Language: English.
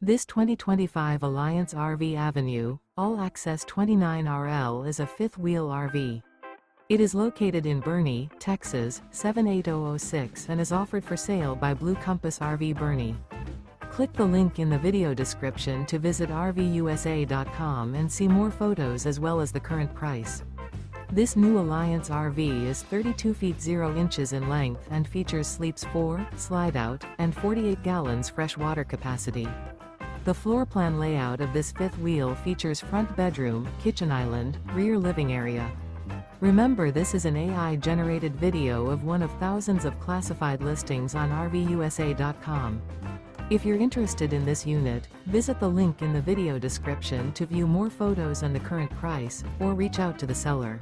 This 2025 Alliance RV Avenue, all-access 29RL is a fifth-wheel RV. It is located in Boerne, Texas, 78006 and is offered for sale by Blue Compass RV Boerne. Click the link in the video description to visit RVUSA.com and see more photos as well as the current price. This new Alliance RV is 32 feet 0 inches in length and features sleeps 4, slide-out, and 48 gallons fresh water capacity. The floor plan layout of this fifth wheel features front bedroom, kitchen island, rear living area. Remember, this is an AI-generated video of one of thousands of classified listings on RVUSA.com. If you're interested in this unit, visit the link in the video description to view more photos and the current price, or reach out to the seller.